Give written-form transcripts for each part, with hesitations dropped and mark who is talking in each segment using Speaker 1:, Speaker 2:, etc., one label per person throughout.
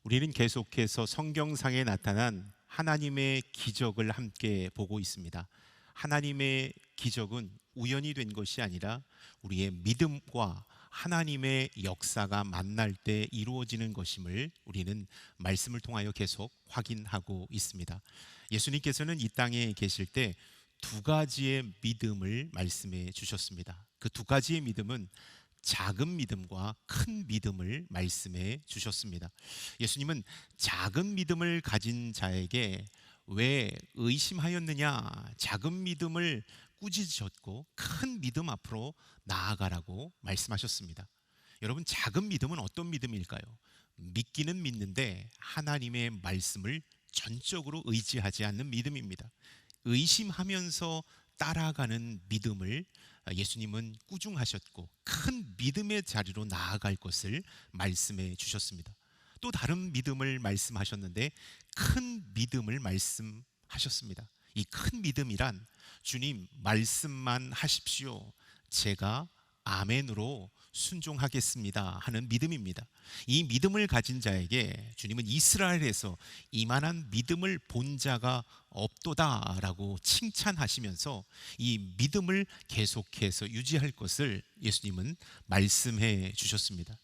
Speaker 1: 우리는 계속해서 성경상에 나타난 하나님의 기적을 함께 보고 있습니다. 하나님의 기적은 우연이 된 것이 아니라 우리의 믿음과 하나님의 역사가 만날 때 이루어지는 것임을 우리는 말씀을 통하여 계속 확인하고 있습니다. 예수님께서는 이 땅에 계실 때 두 가지의 믿음을 말씀해 주셨습니다. 그 두 가지의 믿음은 작은 믿음과 큰 믿음을 말씀해 주셨습니다. 예수님은 작은 믿음을 가진 자에게 왜 의심하였느냐, 작은 믿음을 꾸짖으셨고 큰 믿음 앞으로 나아가라고 말씀하셨습니다. 여러분, 작은 믿음은 어떤 믿음일까요? 믿기는 믿는데 하나님의 말씀을 전적으로 의지하지 않는 믿음입니다. 의심하면서 따라가는 믿음을 예수님은 꾸중하셨고 큰 믿음의 자리로 나아갈 것을 말씀해 주셨습니다. 또 다른 믿음을 말씀하셨는데 큰 믿음을 말씀하셨습니다. 이 큰 믿음이란 주님 말씀만 하십시오, 제가 아멘으로 순종하겠습니다 하는 믿음입니다. 이 믿음을 가진 자에게 주님은 이스라엘에서 이만한 믿음을 본 자가 없도다라고 칭찬하시면서 이 믿음을 계속해서 유지할 것을 예수님은 말씀해 주셨습니다.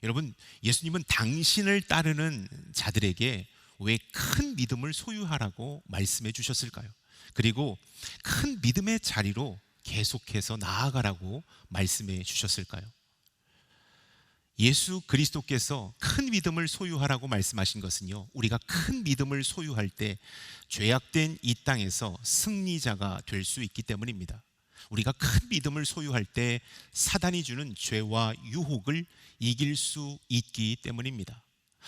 Speaker 1: 여러분, 예수님은 당신을 따르는 자들에게 왜 큰 믿음을 소유하라고 말씀해 주셨을까요? 그리고 큰 믿음의 자리로 계속해서 나아가라고 말씀해 주셨을까요? 예수 그리스도께서 큰 믿음을 소유하라고 말씀하신 것은요, 우리가 큰 믿음을 소유할 때 죄악된 이 땅에서 승리자가 될 수 있기 때문입니다. 우리가 큰 믿음을 소유할 때 사단이 주는 죄와 유혹을 이길 수 있기 때문입니다.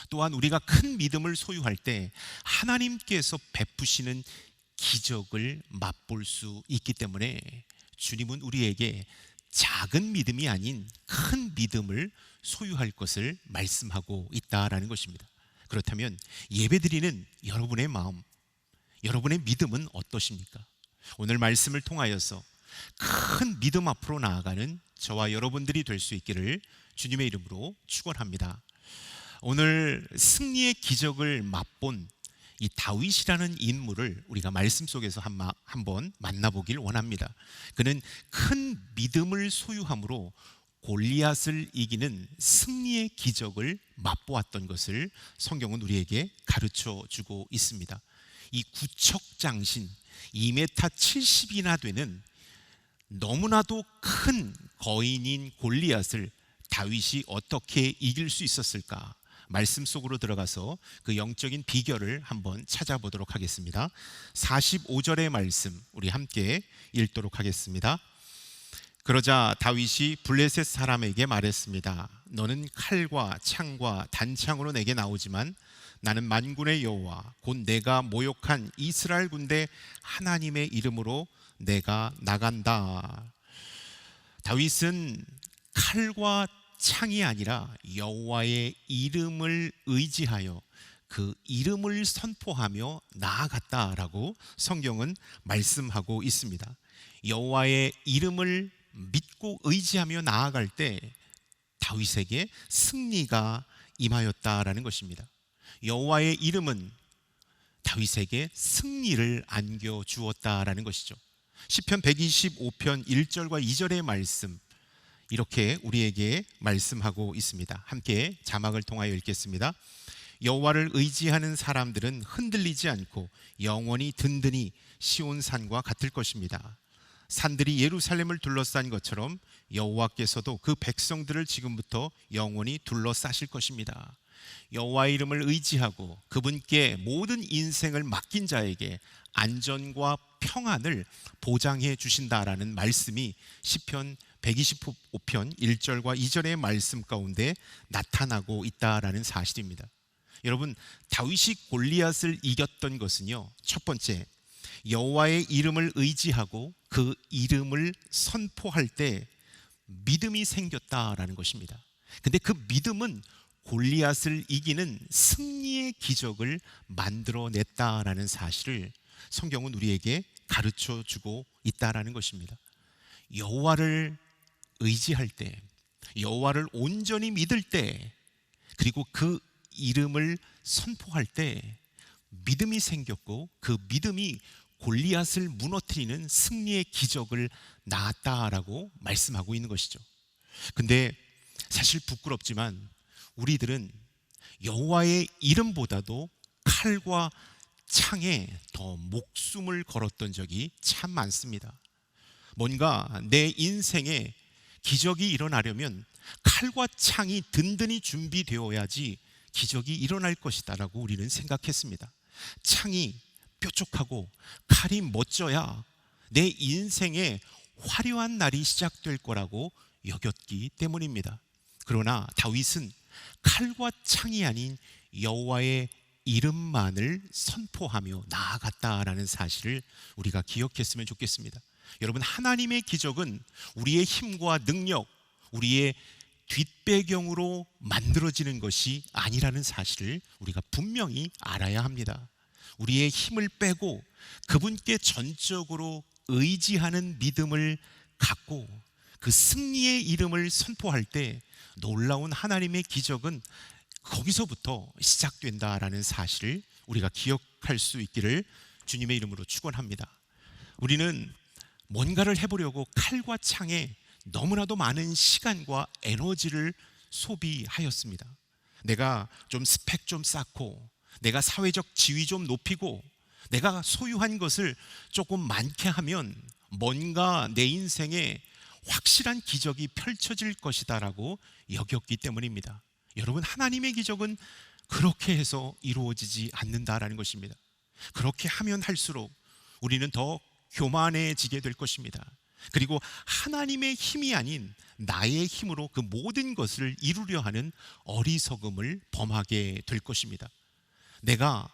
Speaker 1: 또한 우리가 큰 믿음을 소유할 때 하나님께서 베푸시는 기적을 맛볼 수 있기 때문에 주님은 우리에게 작은 믿음이 아닌 큰 믿음을 소유할 것을 말씀하고 있다라는 것입니다. 그렇다면 예배드리는 여러분의 마음, 여러분의 믿음은 어떠십니까? 오늘 말씀을 통하여서 큰 믿음 앞으로 나아가는 저와 여러분들이 될 수 있기를 주님의 이름으로 축원합니다. 오늘 승리의 기적을 맛본 이 다윗이라는 인물을 우리가 말씀 속에서 한번 만나보길 원합니다. 그는 큰 믿음을 소유함으로 골리앗을 이기는 승리의 기적을 맛보았던 것을 성경은 우리에게 가르쳐 주고 있습니다. 이 구척장신 2m 70이나 되는 너무나도 큰 거인인 골리앗을 다윗이 어떻게 이길 수 있었을까? 말씀 속으로 들어가서 그 영적인 비결을 한번 찾아보도록 하겠습니다. 45절의 말씀 우리 함께 읽도록 하겠습니다. 그러자 다윗이 블레셋 사람에게 말했습니다. 너는 칼과 창과 단창으로 내게 나오지만 나는 만군의 여호와 곧 내가 모욕한 이스라엘 군대 하나님의 이름으로 내가 나간다. 다윗은 칼과 창이 아니라 여호와의 이름을 의지하여 그 이름을 선포하며 나아갔다라고 성경은 말씀하고 있습니다. 여호와의 이름을 믿고 의지하며 나아갈 때 다윗에게 승리가 임하였다라는 것입니다. 여호와의 이름은 다윗에게 승리를 안겨 주었다라는 것이죠. 시편 125편 1절과 2절의 말씀 이렇게 우리에게 말씀하고 있습니다. 함께 자막을 통하여 읽겠습니다. 여호와를 의지하는 사람들은 흔들리지 않고 영원히 든든히 시온산과 같을 것입니다. 산들이 예루살렘을 둘러싼 것처럼 여호와께서도 그 백성들을 지금부터 영원히 둘러싸실 것입니다. 여호와의 이름을 의지하고 그분께 모든 인생을 맡긴 자에게 안전과 평안을 보장해 주신다라는 말씀이 시편 125편 1절과 2절의 말씀 가운데 나타나고 있다라는 사실입니다. 여러분, 다윗이 골리앗을 이겼던 것은요, 첫 번째, 여호와의 이름을 의지하고 그 이름을 선포할 때 믿음이 생겼다라는 것입니다. 근데 그 믿음은 골리앗을 이기는 승리의 기적을 만들어냈다라는 사실을 성경은 우리에게 가르쳐 주고 있다라는 것입니다. 여호와를 의지할 때, 여호와를 온전히 믿을 때, 그리고 그 이름을 선포할 때 믿음이 생겼고 그 믿음이 골리앗을 무너뜨리는 승리의 기적을 낳았다라고 말씀하고 있는 것이죠. 근데 사실 부끄럽지만 우리들은 여호와의 이름보다도 칼과 창에 더 목숨을 걸었던 적이 참 많습니다. 뭔가 내 인생에 기적이 일어나려면 칼과 창이 든든히 준비되어야지 기적이 일어날 것이다라고 우리는 생각했습니다. 창이 뾰족하고 칼이 멋져야 내 인생에 화려한 날이 시작될 거라고 여겼기 때문입니다. 그러나 다윗은 칼과 창이 아닌 여호와의 이름만을 선포하며 나아갔다라는 사실을 우리가 기억했으면 좋겠습니다. 여러분, 하나님의 기적은 우리의 힘과 능력, 우리의 뒷배경으로 만들어지는 것이 아니라는 사실을 우리가 분명히 알아야 합니다. 우리의 힘을 빼고 그분께 전적으로 의지하는 믿음을 갖고 그 승리의 이름을 선포할 때 놀라운 하나님의 기적은 거기서부터 시작된다라는 사실을 우리가 기억할 수 있기를 주님의 이름으로 축원합니다. 우리는 뭔가를 해보려고 칼과 창에 너무나도 많은 시간과 에너지를 소비하였습니다. 내가 좀 스펙 좀 쌓고, 내가 사회적 지위 좀 높이고, 내가 소유한 것을 조금 많게 하면 뭔가 내 인생에 확실한 기적이 펼쳐질 것이다라고 여겼기 때문입니다. 여러분, 하나님의 기적은 그렇게 해서 이루어지지 않는다라는 것입니다. 그렇게 하면 할수록 우리는 더 교만해지게 될 것입니다. 그리고 하나님의 힘이 아닌 나의 힘으로 그 모든 것을 이루려 하는 어리석음을 범하게 될 것입니다. 내가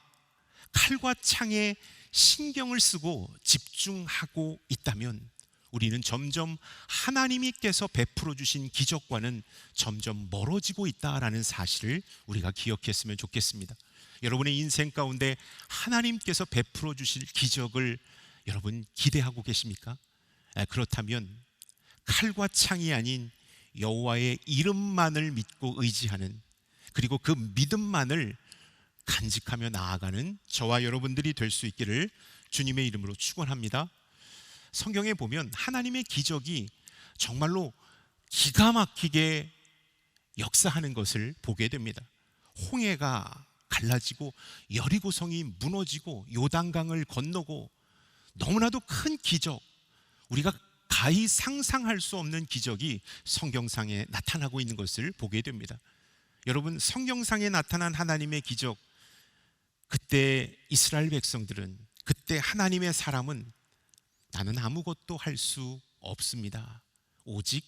Speaker 1: 칼과 창에 신경을 쓰고 집중하고 있다면 우리는 점점 하나님께서 베풀어 주신 기적과는 점점 멀어지고 있다라는 사실을 우리가 기억했으면 좋겠습니다. 여러분의 인생 가운데 하나님께서 베풀어 주실 기적을 여러분 기대하고 계십니까? 그렇다면 칼과 창이 아닌 여호와의 이름만을 믿고 의지하는, 그리고 그 믿음만을 간직하며 나아가는 저와 여러분들이 될 수 있기를 주님의 이름으로 축원합니다. 성경에 보면 하나님의 기적이 정말로 기가 막히게 역사하는 것을 보게 됩니다. 홍해가 갈라지고 여리고성이 무너지고 요단강을 건너고 너무나도 큰 기적, 우리가 가히 상상할 수 없는 기적이 성경상에 나타나고 있는 것을 보게 됩니다. 여러분, 성경상에 나타난 하나님의 기적, 그때 이스라엘 백성들은, 그때 하나님의 사람은 나는 아무것도 할 수 없습니다. 오직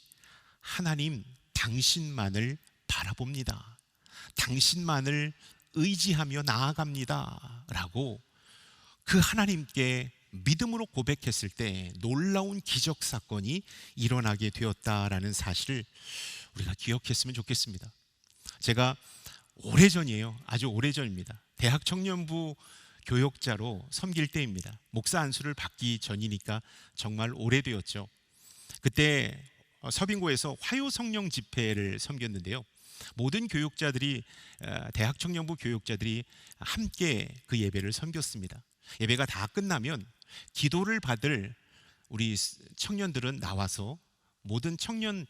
Speaker 1: 하나님 당신만을 바라봅니다. 당신만을 의지하며 나아갑니다 라고 그 하나님께 믿음으로 고백했을 때 놀라운 기적 사건이 일어나게 되었다라는 사실을 우리가 기억했으면 좋겠습니다. 제가 오래전이에요. 아주 오래전입니다. 대학 청년부 교역자로 섬길 때입니다. 목사 안수를 받기 전이니까 정말 오래되었죠. 그때 서빙고에서 화요성령 집회를 섬겼는데요. 모든 교육자들이, 대학 청년부 교육자들이 함께 그 예배를 섬겼습니다. 예배가 다 끝나면 기도를 받을 우리 청년들은 나와서 모든 청년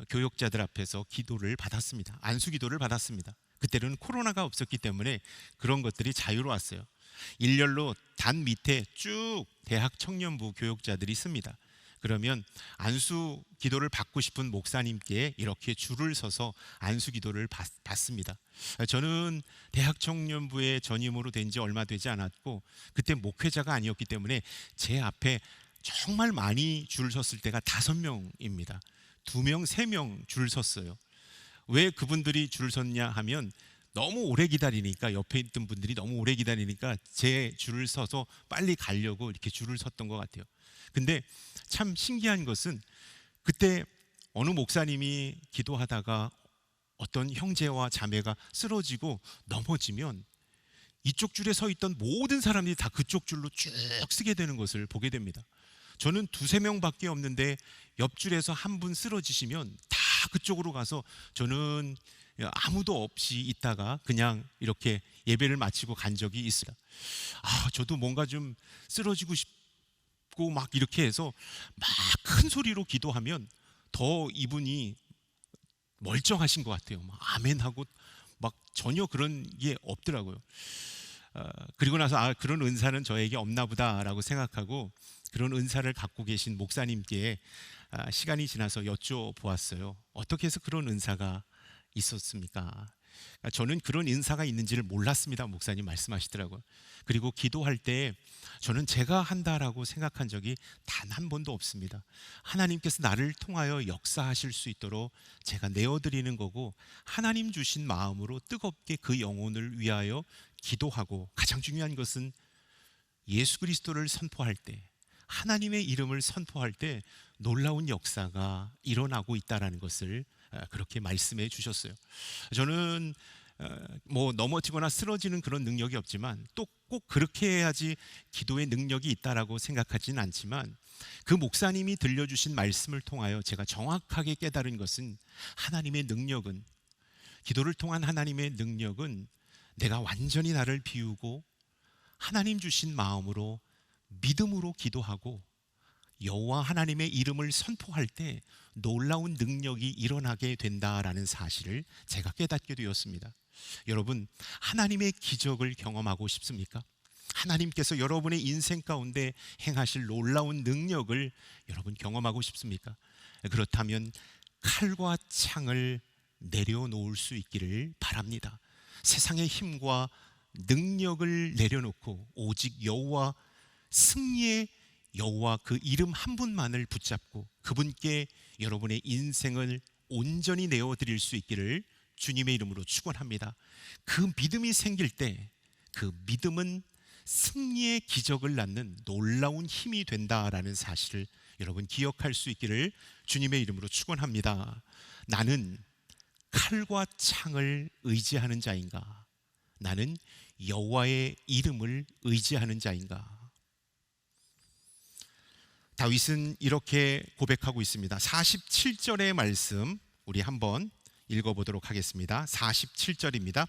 Speaker 1: 교육자들 앞에서 기도를 받았습니다. 안수 기도를 받았습니다. 그때는 코로나가 없었기 때문에 그런 것들이 자유로웠어요. 일렬로 단 밑에 쭉 대학 청년부 교육자들이 있습니다. 그러면 안수 기도를 받고 싶은 목사님께 이렇게 줄을 서서 안수 기도를 받습니다. 저는 대학 청년부의 전임으로 된 지 얼마 되지 않았고 그때 목회자가 아니었기 때문에 제 앞에 정말 많이 줄 섰을 때가 5명입니다. 2명, 3명 줄 섰어요. 왜 그분들이 줄 섰냐 하면 너무 오래 기다리니까, 옆에 있던 분들이 너무 오래 기다리니까 제 줄을 서서 빨리 가려고 이렇게 줄을 섰던 것 같아요. 근데 참 신기한 것은 그때 어느 목사님이 기도하다가 어떤 형제와 자매가 쓰러지고 넘어지면 이쪽 줄에 서 있던 모든 사람들이 다 그쪽 줄로 쭉 쓰게 되는 것을 보게 됩니다. 저는 2-3명밖에 없는데 옆줄에서 한 분 쓰러지시면 다 그쪽으로 가서 저는 아무도 없이 있다가 그냥 이렇게 예배를 마치고 간 적이 있어요. 저도 뭔가 좀 쓰러지고 싶고 막 이렇게 해서 막 큰 소리로 기도하면 더 이분이 멀쩡하신 것 같아요. 막 아멘하고 막 전혀 그런 게 없더라고요. 그리고 나서 그런 은사는 저에게 없나 보다라고 생각하고 그런 은사를 갖고 계신 목사님께 시간이 지나서 여쭤보았어요. 어떻게 해서 그런 은사가 있었습니까? 저는 그런 은사가 있는지를 몰랐습니다. 목사님 말씀하시더라고요. 그리고 기도할 때 저는 제가 한다라고 생각한 적이 단 한 번도 없습니다. 하나님께서 나를 통하여 역사하실 수 있도록 제가 내어드리는 거고, 하나님 주신 마음으로 뜨겁게 그 영혼을 위하여 기도하고, 가장 중요한 것은 예수 그리스도를 선포할 때, 하나님의 이름을 선포할 때 놀라운 역사가 일어나고 있다는 것을 그렇게 말씀해 주셨어요. 저는 뭐 넘어지거나 쓰러지는 그런 능력이 없지만 또 꼭 그렇게 해야지 기도의 능력이 있다라고 생각하지는 않지만, 그 목사님이 들려주신 말씀을 통하여 제가 정확하게 깨달은 것은, 하나님의 능력은, 기도를 통한 하나님의 능력은 내가 완전히 나를 비우고 하나님 주신 마음으로 믿음으로 기도하고 여호와 하나님의 이름을 선포할 때 놀라운 능력이 일어나게 된다라는 사실을 제가 깨닫게 되었습니다. 여러분, 하나님의 기적을 경험하고 싶습니까? 하나님께서 여러분의 인생 가운데 행하실 놀라운 능력을 여러분 경험하고 싶습니까? 그렇다면 칼과 창을 내려놓을 수 있기를 바랍니다. 세상의 힘과 능력을 내려놓고 오직 여호와, 승리의 여호와 그 이름 한 분만을 붙잡고 그분께 여러분의 인생을 온전히 내어드릴 수 있기를 주님의 이름으로 축원합니다. 그 믿음이 생길 때 그 믿음은 승리의 기적을 낳는 놀라운 힘이 된다라는 사실을 여러분 기억할 수 있기를 주님의 이름으로 축원합니다. 나는 칼과 창을 의지하는 자인가? 나는 여호와의 이름을 의지하는 자인가? 다윗은 이렇게 고백하고 있습니다. 47절의 말씀 우리 한번 읽어보도록 하겠습니다. 47절입니다.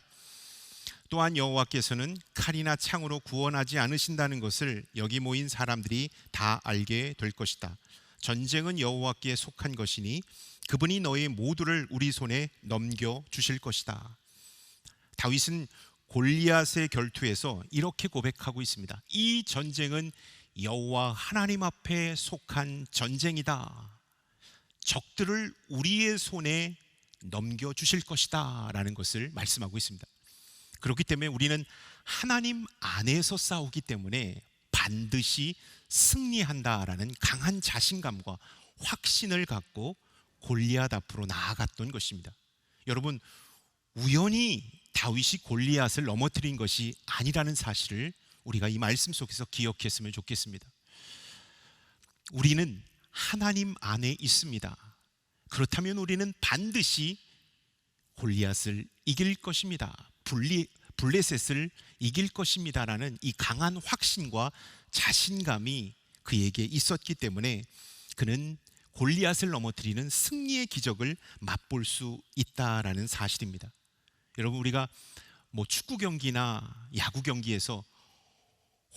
Speaker 1: 또한 여호와께서는 칼이나 창으로 구원하지 않으신다는 것을 여기 모인 사람들이 다 알게 될 것이다. 전쟁은 여호와께 속한 것이니 그분이 너희 모두를 우리 손에 넘겨주실 것이다. 다윗은 골리앗의 결투에서 이렇게 고백하고 있습니다. 이 전쟁은 여호와 하나님 앞에 속한 전쟁이다. 적들을 우리의 손에 넘겨주실 것이다 라는 것을 말씀하고 있습니다. 그렇기 때문에 우리는 하나님 안에서 싸우기 때문에 반드시 승리한다라는 강한 자신감과 확신을 갖고 골리앗 앞으로 나아갔던 것입니다. 여러분, 우연히 다윗이 골리앗을 넘어뜨린 것이 아니라는 사실을 우리가 이 말씀 속에서 기억했으면 좋겠습니다. 우리는 하나님 안에 있습니다. 그렇다면 우리는 반드시 골리앗을 이길 것입니다. 블레셋을 이길 것입니다라는 이 강한 확신과 자신감이 그에게 있었기 때문에 그는 골리앗을 넘어뜨리는 승리의 기적을 맛볼 수 있다라는 사실입니다. 여러분, 우리가 뭐 축구 경기나 야구 경기에서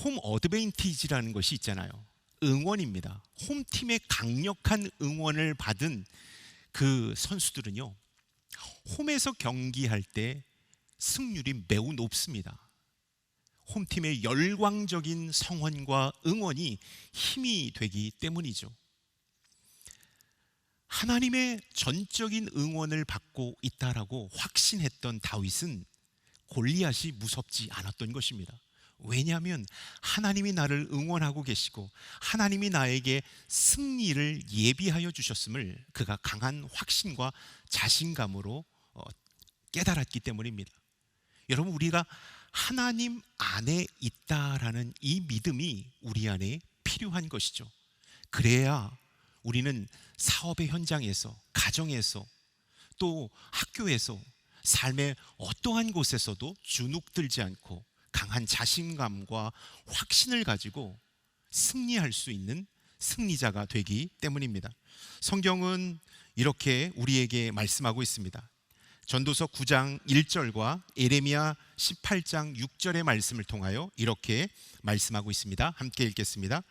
Speaker 1: 홈 어드밴티지라는 것이 있잖아요. 응원입니다. 홈팀의 강력한 응원을 받은 그 선수들은요, 홈에서 경기할 때 승률이 매우 높습니다. 홈팀의 열광적인 성원과 응원이 힘이 되기 때문이죠. 하나님의 전적인 응원을 받고 있다라고 확신했던 다윗은 골리앗이 무섭지 않았던 것입니다. 왜냐하면 하나님이 나를 응원하고 계시고 하나님이 나에게 승리를 예비하여 주셨음을 그가 강한 확신과 자신감으로 깨달았기 때문입니다. 여러분, 우리가 하나님 안에 있다라는 이 믿음이 우리 안에 필요한 것이죠. 그래야 우리는 사업의 현장에서, 가정에서, 또 학교에서, 삶의 어떠한 곳에서도 주눅들지 않고 강한 자신감과 확신을 가지고 승리할 수 있는 승리자가 되기 때문입니다. 성경은 이렇게 우리에게 말씀하고 있습니다. 전도서 9장 1절과 예레미야 18장 6절의 말씀을 통하여 이렇게 말씀하고 있습니다. 함께 읽겠습니다.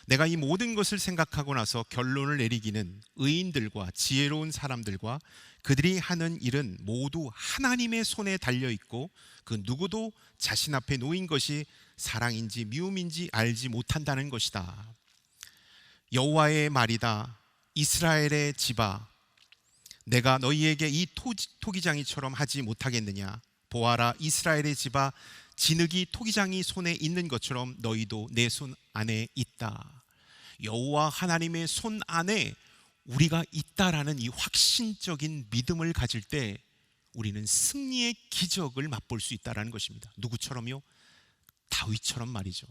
Speaker 1: 내가 이 모든 것을 생각하고 나서 결론을 내리기는 의인들과 지혜로운 사람들과 그들이 하는 일은 모두 하나님의 손에 달려있고 그 누구도 자신 앞에 놓인 것이 사랑인지 미움인지 알지 못한다는 것이다. 여호와의 말이다. 이스라엘의 집아, 내가 너희에게 이 토기장이처럼 하지 못하겠느냐. 보아라, 이스라엘의 집아, 진흙이 토기장이 손에 있는 것처럼 너희도 내 손 안에 있다. 여호와 하나님의 손 안에 우리가 있다라는 이 확신적인 믿음을 가질 때 우리는 승리의 기적을 맛볼 수 있다라는 것입니다. 누구처럼요? 다윗처럼 말이죠.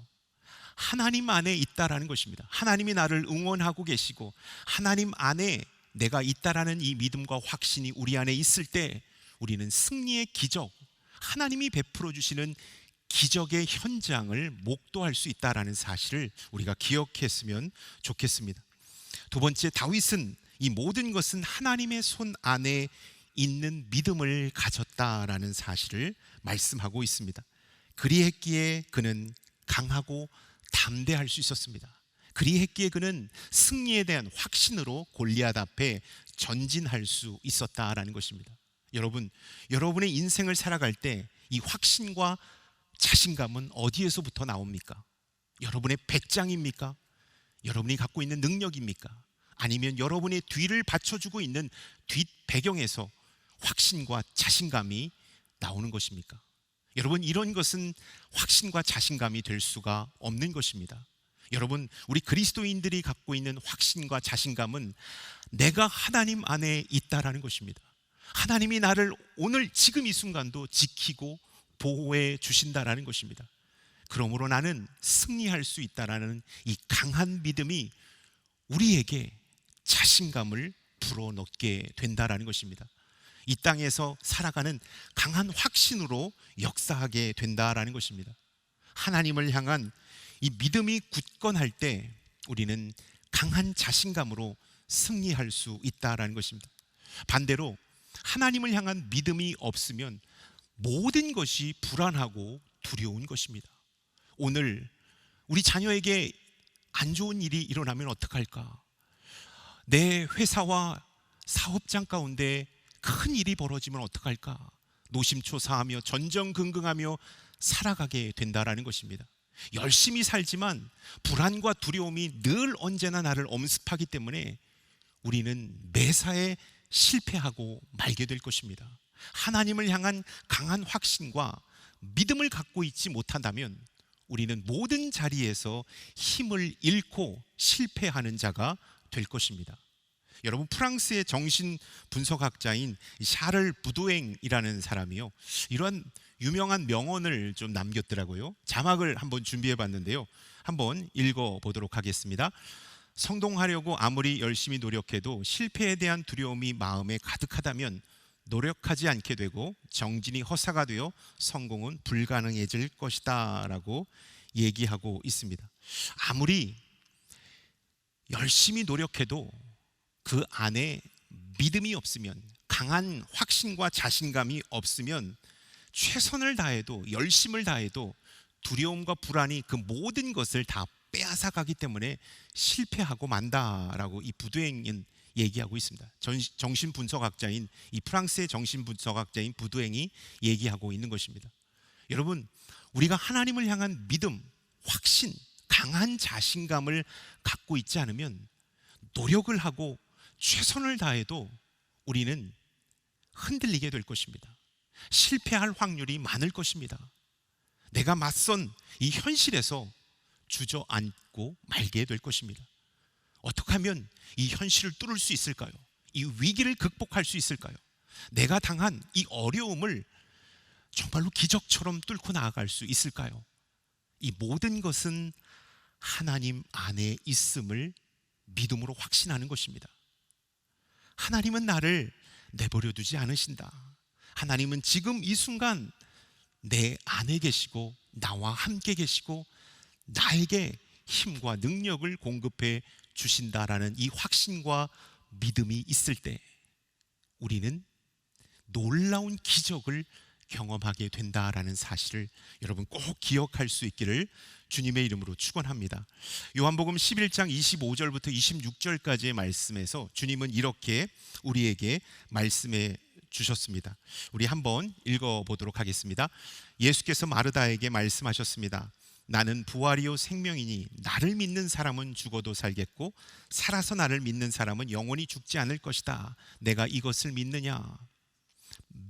Speaker 1: 하나님 안에 있다라는 것입니다. 하나님이 나를 응원하고 계시고 하나님 안에 내가 있다라는 이 믿음과 확신이 우리 안에 있을 때 우리는 승리의 기적, 하나님이 베풀어 주시는 기적의 현장을 목도할 수 있다라는 사실을 우리가 기억했으면 좋겠습니다. 두 번째, 다윗은 이 모든 것은 하나님의 손 안에 있는 믿음을 가졌다라는 사실을 말씀하고 있습니다. 그리했기에 그는 강하고 담대할 수 있었습니다. 그리했기에 그는 승리에 대한 확신으로 골리앗 앞에 전진할 수 있었다라는 것입니다. 여러분, 여러분의 인생을 살아갈 때 이 확신과 자신감은 어디에서부터 나옵니까? 여러분의 배짱입니까? 여러분이 갖고 있는 능력입니까? 아니면 여러분의 뒤를 받쳐주고 있는 뒷 배경에서 확신과 자신감이 나오는 것입니까? 여러분, 이런 것은 확신과 자신감이 될 수가 없는 것입니다. 여러분, 우리 그리스도인들이 갖고 있는 확신과 자신감은 내가 하나님 안에 있다라는 것입니다. 하나님이 나를 오늘 지금 이 순간도 지키고 보호해 주신다라는 것입니다. 그러므로 나는 승리할 수 있다라는 이 강한 믿음이 우리에게 자신감을 불어넣게 된다라는 것입니다. 이 땅에서 살아가는 강한 확신으로 역사하게 된다라는 것입니다. 하나님을 향한 이 믿음이 굳건할 때 우리는 강한 자신감으로 승리할 수 있다라는 것입니다. 반대로 하나님을 향한 믿음이 없으면 모든 것이 불안하고 두려운 것입니다. 오늘 우리 자녀에게 안 좋은 일이 일어나면 어떡할까? 내 회사와 사업장 가운데 큰 일이 벌어지면 어떡할까? 노심초사하며 전전긍긍하며 살아가게 된다라는 것입니다. 열심히 살지만 불안과 두려움이 늘 언제나 나를 엄습하기 때문에 우리는 매사에 실패하고 말게 될 것입니다. 하나님을 향한 강한 확신과 믿음을 갖고 있지 못한다면 우리는 모든 자리에서 힘을 잃고 실패하는 자가 될 것입니다. 여러분, 프랑스의 정신 분석학자인 샤를 부두앵이라는 사람이요, 이런 유명한 명언을 좀 남겼더라고요. 자막을 한번 준비해 봤는데요, 한번 읽어 보도록 하겠습니다. 성공하려고 아무리 열심히 노력해도 실패에 대한 두려움이 마음에 가득하다면 노력하지 않게 되고 정진이 허사가 되어 성공은 불가능해질 것이다 라고 얘기하고 있습니다. 아무리 열심히 노력해도 그 안에 믿음이 없으면, 강한 확신과 자신감이 없으면 최선을 다해도, 열심을 다해도 두려움과 불안이 그 모든 것을 다 빼앗아 가기 때문에 실패하고 만다라고 이 부두앵은 얘기하고 있습니다. 정신분석학자인, 이 프랑스의 정신분석학자인 부두앵이 얘기하고 있는 것입니다. 여러분, 우리가 하나님을 향한 믿음, 확신, 강한 자신감을 갖고 있지 않으면 노력을 하고 최선을 다해도 우리는 흔들리게 될 것입니다. 실패할 확률이 많을 것입니다. 내가 맞선 이 현실에서 주저앉고 말게 될 것입니다. 어떻게 하면 이 현실을 뚫을 수 있을까요? 이 위기를 극복할 수 있을까요? 내가 당한 이 어려움을 정말로 기적처럼 뚫고 나아갈 수 있을까요? 이 모든 것은 하나님 안에 있음을 믿음으로 확신하는 것입니다. 하나님은 나를 내버려 두지 않으신다. 하나님은 지금 이 순간 내 안에 계시고 나와 함께 계시고 나에게 힘과 능력을 공급해 주신다라는 이 확신과 믿음이 있을 때 우리는 놀라운 기적을 경험하게 된다라는 사실을 여러분 꼭 기억할 수 있기를 주님의 이름으로 축원합니다. 요한복음 11장 25절부터 26절까지의 말씀에서 주님은 이렇게 우리에게 말씀해 주셨습니다. 우리 한번 읽어보도록 하겠습니다. 예수께서 마르다에게 말씀하셨습니다. 나는 부활이요 생명이니 나를 믿는 사람은 죽어도 살겠고 살아서 나를 믿는 사람은 영원히 죽지 않을 것이다. 내가 이것을 믿느냐?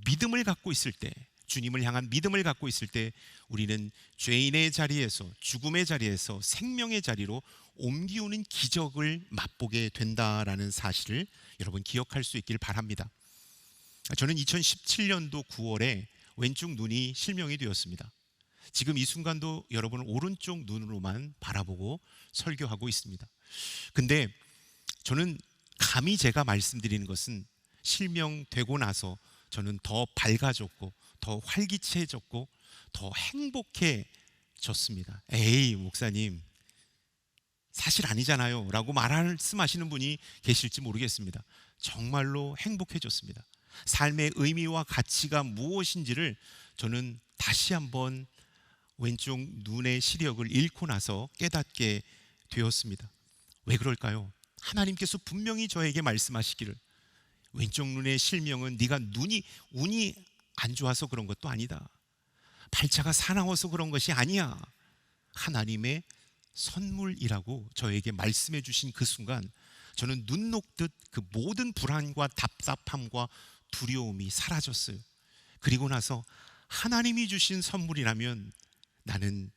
Speaker 1: 믿음을 갖고 있을 때, 주님을 향한 믿음을 갖고 있을 때 우리는 죄인의 자리에서, 죽음의 자리에서 생명의 자리로 옮기우는 기적을 맛보게 된다라는 사실을 여러분 기억할 수 있길 바랍니다. 저는 2017년도 9월에 왼쪽 눈이 실명이 되었습니다. 지금 이 순간도 여러분을 오른쪽 눈으로만 바라보고 설교하고 있습니다. 근데 저는 감히 제가 말씀드리는 것은 실명되고 나서 저는 더 밝아졌고 더 활기차해졌고 더 행복해졌습니다. 에이 목사님 사실 아니잖아요 라고 말씀하시는 분이 계실지 모르겠습니다. 정말로 행복해졌습니다. 삶의 의미와 가치가 무엇인지를 저는 다시 한번 왼쪽 눈의 시력을 잃고 나서 깨닫게 되었습니다. 왜 그럴까요? 하나님께서 분명히 저에게 말씀하시기를 왼쪽 눈의 실명은 네가 운이 안 좋아서 그런 것도 아니다. 발자가 사나워서 그런 것이 아니야. 하나님의 선물이라고 저에게 말씀해 주신 그 순간 저는 눈 녹듯 그 모든 불안과 답답함과 두려움이 사라졌어요. 그리고 나서 하나님이 주신 선물이라면 나는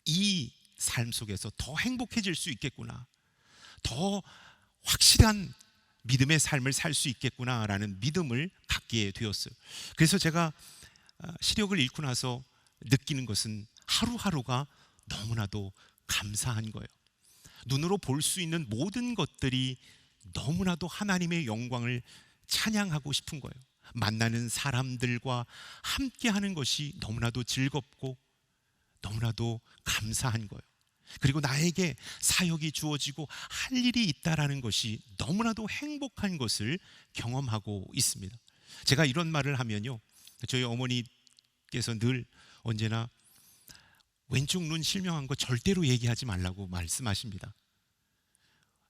Speaker 1: 이 삶 속에서 더 행복해질 수 있겠구나, 더 확실한 믿음의 삶을 살 수 있겠구나라는 믿음을 갖게 되었어요. 그래서 제가 시력을 잃고 나서 느끼는 것은 하루하루가 너무나도 감사한 거예요. 눈으로 볼 수 있는 모든 것들이 너무나도 하나님의 영광을 찬양하고 싶은 거예요. 만나는 사람들과 함께하는 것이 너무나도 즐겁고 너무나도 감사한 거예요. 그리고 나에게 사역이 주어지고 할 일이 있다라는 것이 너무나도 행복한 것을 경험하고 있습니다. 제가 이런 말을 하면요, 저희 어머니께서 늘 언제나 왼쪽 눈 실명한 거 절대로 얘기하지 말라고 말씀하십니다.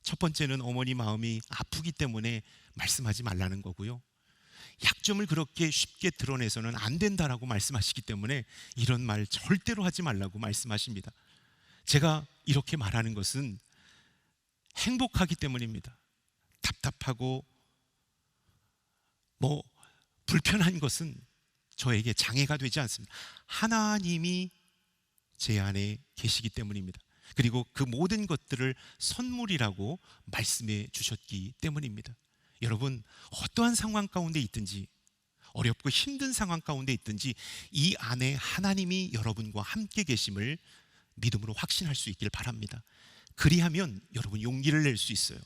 Speaker 1: 첫 번째는 어머니 마음이 아프기 때문에 말씀하지 말라는 거고요, 약점을 그렇게 쉽게 드러내서는 안 된다라고 말씀하시기 때문에 이런 말 절대로 하지 말라고 말씀하십니다. 제가 이렇게 말하는 것은 행복하기 때문입니다. 답답하고 불편한 것은 저에게 장애가 되지 않습니다. 하나님이 제 안에 계시기 때문입니다. 그리고 그 모든 것들을 선물이라고 말씀해 주셨기 때문입니다. 여러분, 어떠한 상황 가운데 있든지, 어렵고 힘든 상황 가운데 있든지 이 안에 하나님이 여러분과 함께 계심을 믿음으로 확신할 수 있기를 바랍니다. 그리하면 여러분 용기를 낼 수 있어요.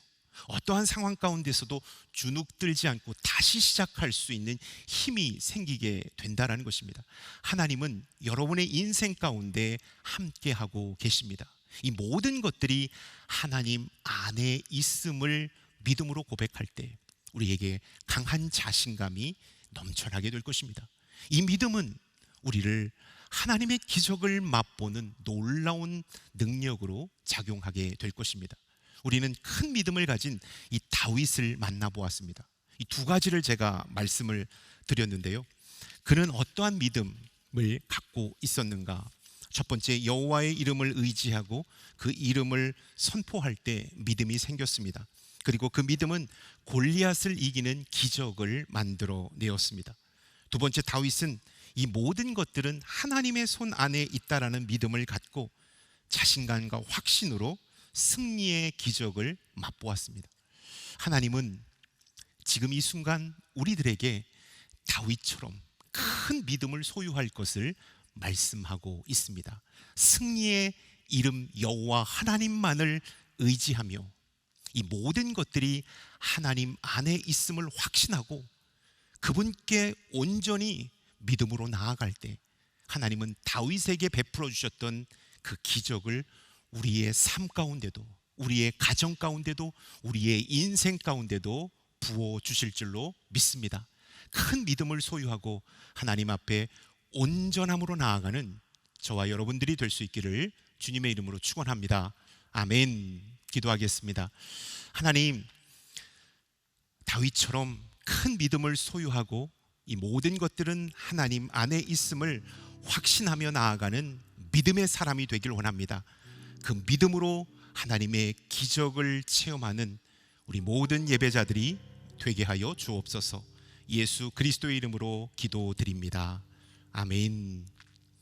Speaker 1: 어떠한 상황 가운데서도 주눅들지 않고 다시 시작할 수 있는 힘이 생기게 된다는 것입니다. 하나님은 여러분의 인생 가운데 함께하고 계십니다. 이 모든 것들이 하나님 안에 있음을 믿음으로 고백할 때 우리에게 강한 자신감이 넘쳐나게 될 것입니다. 이 믿음은 우리를 하나님의 기적을 맛보는 놀라운 능력으로 작용하게 될 것입니다. 우리는 큰 믿음을 가진 이 다윗을 만나보았습니다. 이 두 가지를 제가 말씀을 드렸는데요, 그는 어떠한 믿음을 갖고 있었는가? 첫 번째, 여호와의 이름을 의지하고 그 이름을 선포할 때 믿음이 생겼습니다. 그리고 그 믿음은 골리앗을 이기는 기적을 만들어 내었습니다. 두 번째, 다윗은 이 모든 것들은 하나님의 손 안에 있다라는 믿음을 갖고 자신감과 확신으로 승리의 기적을 맛보았습니다. 하나님은 지금 이 순간 우리들에게 다윗처럼 큰 믿음을 소유할 것을 말씀하고 있습니다. 승리의 이름 여호와 하나님만을 의지하며 이 모든 것들이 하나님 안에 있음을 확신하고 그분께 온전히 믿음으로 나아갈 때 하나님은 다윗에게 베풀어 주셨던 그 기적을 우리의 삶 가운데도, 우리의 가정 가운데도, 우리의 인생 가운데도 부어 주실 줄로 믿습니다. 큰 믿음을 소유하고 하나님 앞에 온전함으로 나아가는 저와 여러분들이 될 수 있기를 주님의 이름으로 축원합니다. 아멘. 기도하겠습니다. 하나님, 다윗처럼 큰 믿음을 소유하고 이 모든 것들은 하나님 안에 있음을 확신하며 나아가는 믿음의 사람이 되길 원합니다. 그 믿음으로 하나님의 기적을 체험하는 우리 모든 예배자들이 되게 하여 주옵소서. 예수 그리스도의 이름으로 기도드립니다. 아멘.